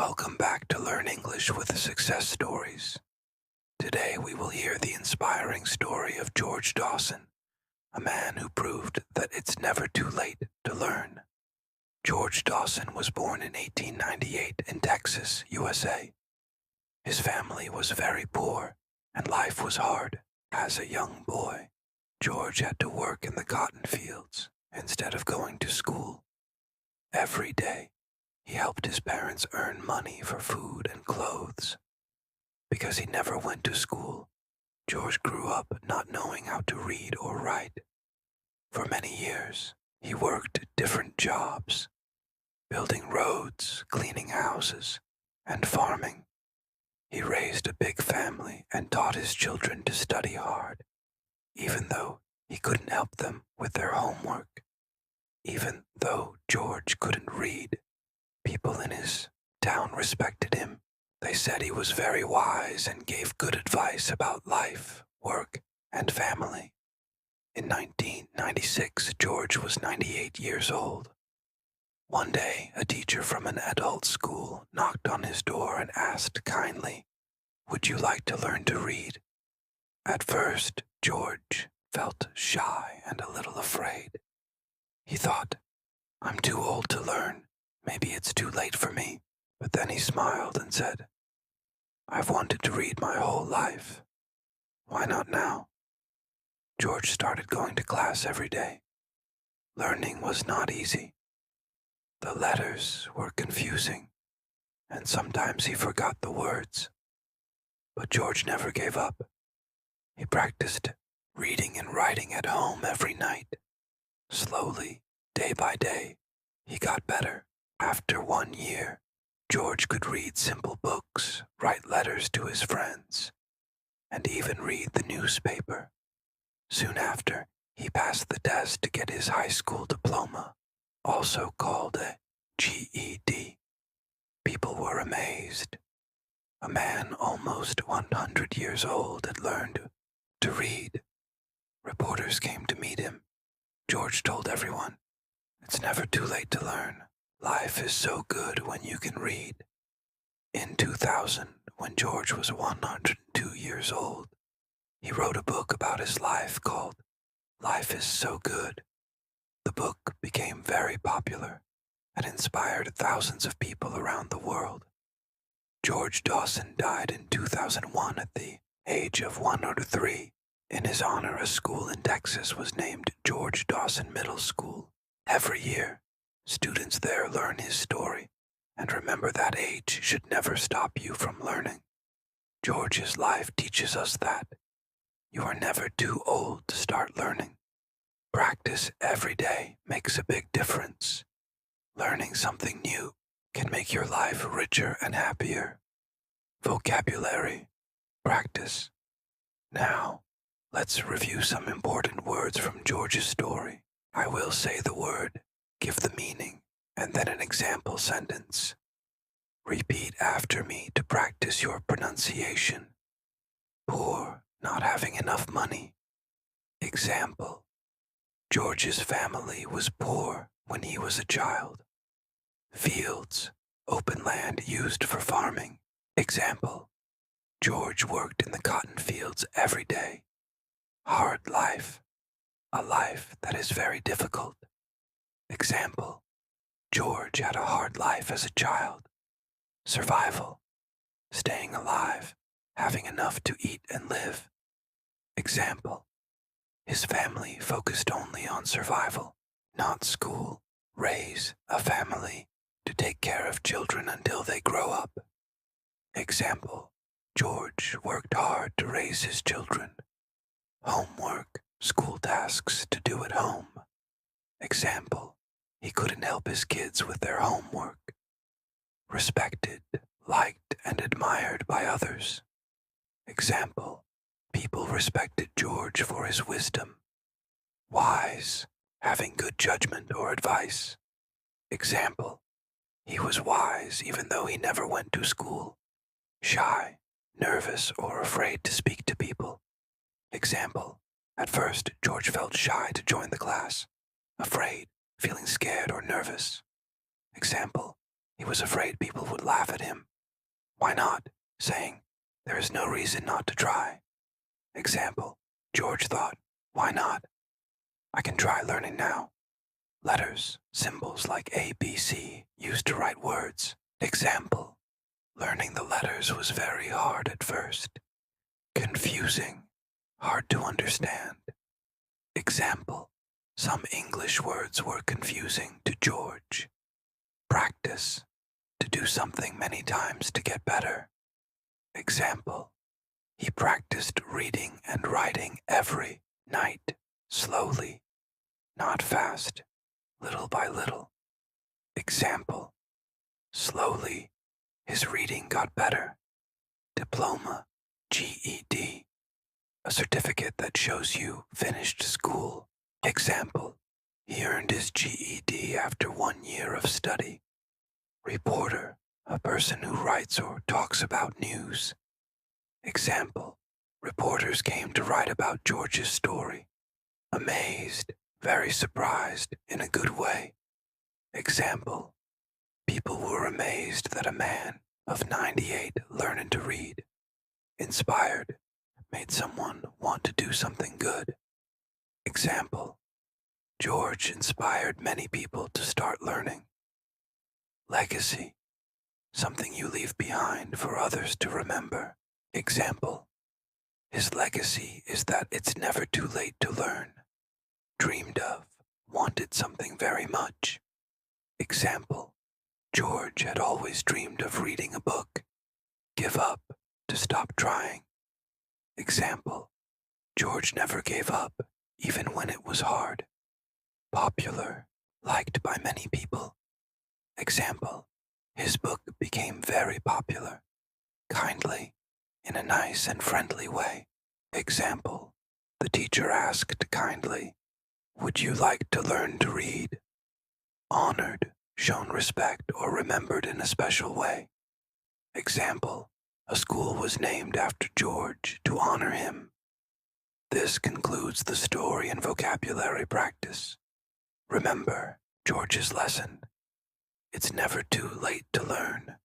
Welcome back to Learn English with Success Stories. Today we will hear the inspiring story of George Dawson, a man who proved that it's never too late to learn. George Dawson was born in 1898 in Texas, USA. His family was very poor, and life was hard. As a young boy, George had to work in the cotton fields instead of going to school. Every day, he helped his parents earn money for food and clothes. Because he never went to school, George grew up not knowing how to read or write. For many years, he worked different jobs, building roads, cleaning houses, and farming. He raised a big family and taught his children to study hard, even though he couldn't help them with their homework. Even though George couldn't read, people in his town respected him. They said he was very wise and gave good advice about life, work, and family. In 1996, George was 98 years old. One day, a teacher from an adult school knocked on his door and asked kindly, "Would you like to learn to read?" At first, George felt shy and a little afraid. He thought, "I'm too old to learn. Maybe it's too late for me." But then he smiled and said, "I've wanted to read my whole life. Why not now?" George started going to class every day. Learning was not easy. The letters were confusing, and sometimes he forgot the words. But George never gave up. He practiced reading and writing at home every night. Slowly, day by day, he got better. After 1 year, George could read simple books, write letters to his friends, and even read the newspaper. Soon after, he passed the test to get his high school diploma, also called a GED. People were amazed. A man almost 100 years old had learned to read. Reporters came to meet him. George told everyone, "It's never too late to learn. Life is so good when you can read." In 2000, when George was 102 years old, he wrote a book about his life called Life is So Good. The book became very popular and inspired thousands of people around the world. George Dawson died in 2001 at the age of 103. In his honor, a school in Texas was named George Dawson Middle School. Every year, students there learn his story, and remember that age should never stop you from learning. George's life teaches us that you are never too old to start learning. Practice every day makes a big difference. Learning something new can make your life richer and happier. Vocabulary. Practice. Now, let's review some important words from George's story. I will say the word, give the meaning, and then an example sentence. Repeat after me to practice your pronunciation. Poor, not having enough money. Example. George's family was poor when he was a child. Fields, open land used for farming. Example. George worked in the cotton fields every day. Hard life. A life that is very difficult. Example. George had a hard life as a child. Survival. Staying alive, having enough to eat and live. Example. His family focused only on survival, not school. Raise a family to take care of children until they grow up. Example. George worked hard to raise his children. Homework, school tasks to do at home. Example. He couldn't help his kids with their homework. Respected, liked, and admired by others. Example. People respected George for his wisdom. Wise, having good judgment or advice. Example. He was wise even though he never went to school. Shy, nervous, or afraid to speak to people. Example. At first, George felt shy to join the class. Afraid, feeling scared or nervous. Example. He was afraid people would laugh at him. Why not? Saying, there is no reason not to try. Example, George thought, why not? I can try learning now. Letters, symbols like A, B, C, used to write words. Example, learning the letters was very hard at first. Confusing, hard to understand. Example, some English words were confusing to George. Practice, to do something many times to get better. Example, he practiced reading and writing every night, slowly, not fast, little by little. Example, slowly, his reading got better. Diploma, GED, a certificate that shows you finished school. Example, he earned his GED after 1 year of study. Reporter, a person who writes or talks about news. Example, reporters came to write about George's story. Amazed, very surprised, in a good way. Example, people were amazed that a man of 98 learned to read. Inspired, made someone want to do something good. Example, George inspired many people to start learning. Legacy, something you leave behind for others to remember. Example, his legacy is that it's never too late to learn. Dreamed of, wanted something very much. Example, George had always dreamed of reading a book. Give up, to stop trying. Example, George never gave up, even when it was hard. Popular, liked by many people. Example, his book became very popular. Kindly, in a nice and friendly way. Example, the teacher asked kindly, would you like to learn to read? Honored, shown respect or remembered in a special way. Example, a school was named after George to honor him. This concludes the story and vocabulary practice. Remember George's lesson. It's never too late to learn.